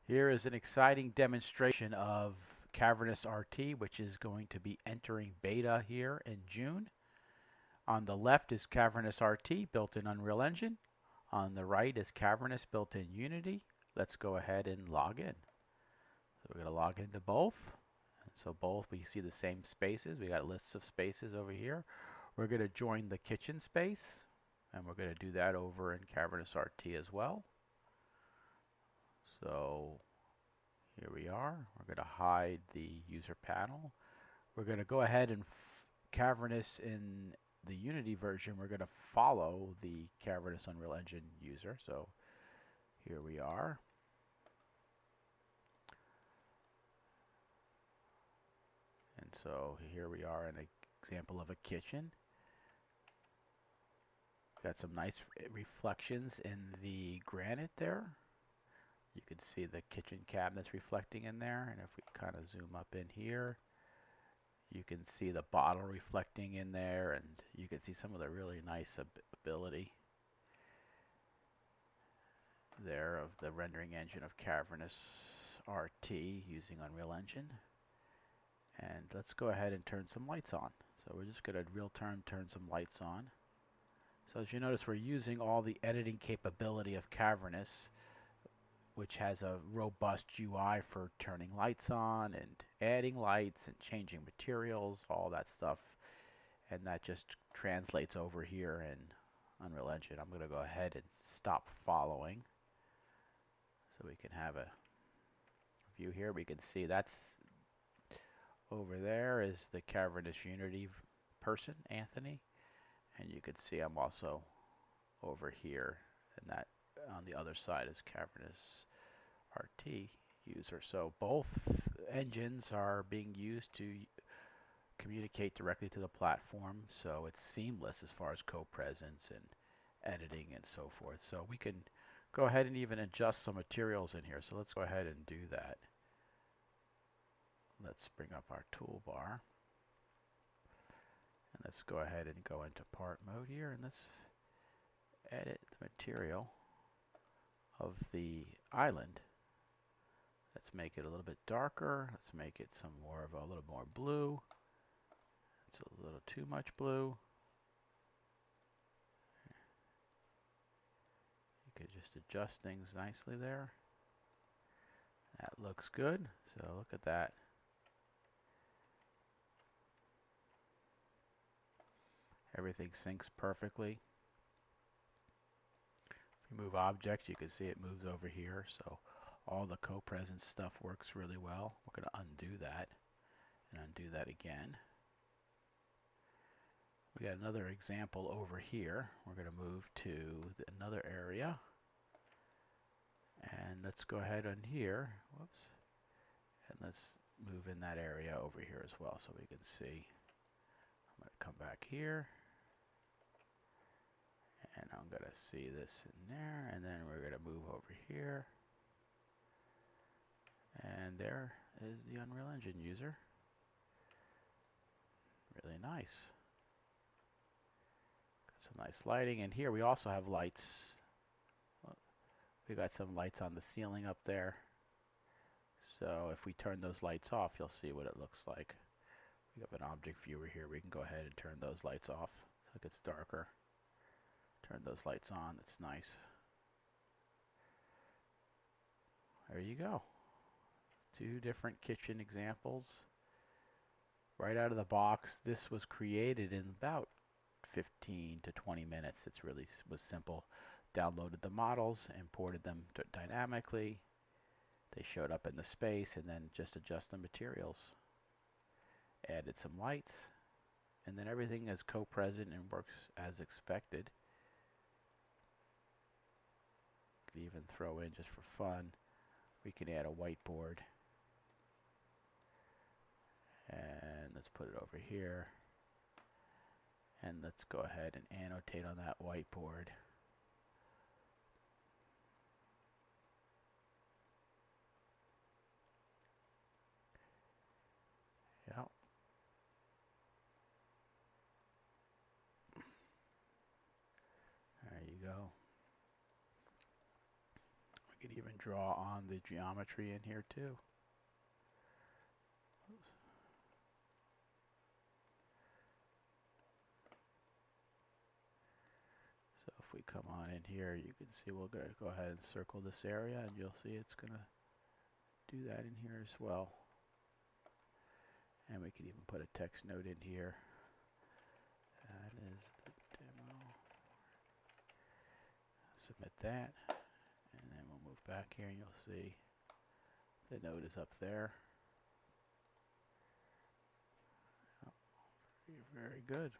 Here is an exciting demonstration of Cavrnus RT, which is going to be entering beta here in June. On the left is Cavrnus RT built in Unreal Engine. On the right is Cavrnus built in Unity. Let's go ahead and log in. So we're going to log into both. And so both, we see the same spaces. We got lists of spaces over here. We're going to join the kitchen space, and we're going to do that over in Cavrnus RT as well. So here we are. We're going to hide the user panel. We're going to go ahead and Cavrnus in the Unity version, we're going to follow the Cavrnus Unreal Engine user. So here we are. And so here we are in an example of a kitchen. Got some nice reflections in the granite there. You can see the kitchen cabinets reflecting in there, and if we kind of zoom up in here, you can see the bottle reflecting in there, and you can see some of the really nice ability there of the rendering engine of Cavrnus RT using Unreal Engine. And let's go ahead and turn some lights on. So we're just going to real-time turn some lights on. So as you notice, we're using all the editing capability of Cavrnus, which has a robust UI for turning lights on and adding lights and changing materials, all that stuff. And that just translates over here in Unreal Engine. I'm going to go ahead and stop following so we can have a view here. We can see that's over there is the Cavrnus Unity person, Anthony. And you can see I'm also over here, and that on the other side is Cavrnus RT user. So both engines are being used to communicate directly to the platform, so it's seamless as far as co-presence and editing and so forth. So we can go ahead and even adjust some materials in here. So let's go ahead and do that. Let's bring up our toolbar. And let's go ahead and go into part mode here, and let's edit the material of the island. Let's make it a little bit darker. Let's make it some more of a little more blue. It's a little too much blue. You could just adjust things nicely there. That looks good. So look at that. Everything syncs perfectly. If you move object, you can see it moves over here. So all the co-presence stuff works really well. We're going to undo that and undo that again. We got another example over here. We're going to move to another area. And let's go ahead on here. Whoops. And let's move in that area over here as well so we can see. I'm going to come back here. And I'm going to see this in there, and then we're going to move over here. And there is the Unreal Engine user. Really nice. Got some nice lighting, and here we also have lights. We got some lights on the ceiling up there. So if we turn those lights off, you'll see what it looks like. We have an object viewer here. We can go ahead and turn those lights off so it gets darker. Turn those lights on. It's nice. There you go. Two different kitchen examples. Right out of the box. This was created in about 15 to 20 minutes. It really was simple. Downloaded the models, imported them dynamically. They showed up in the space, and then just adjust the materials. Added some lights, and then everything is co-present and works as expected. Could even throw in, just for fun, we can add a whiteboard. And let's put it over here. And let's go ahead and annotate on that whiteboard. Yep. There you go. We could even and draw on the geometry in here too. So if we come on in here, you can see we're going to go ahead and circle this area, and you'll see it's going to do that in here as well. And we can even put a text note in here. That is the demo. Submit that, and then we'll move back here, and you'll see the note is up there. Oh, very, very good.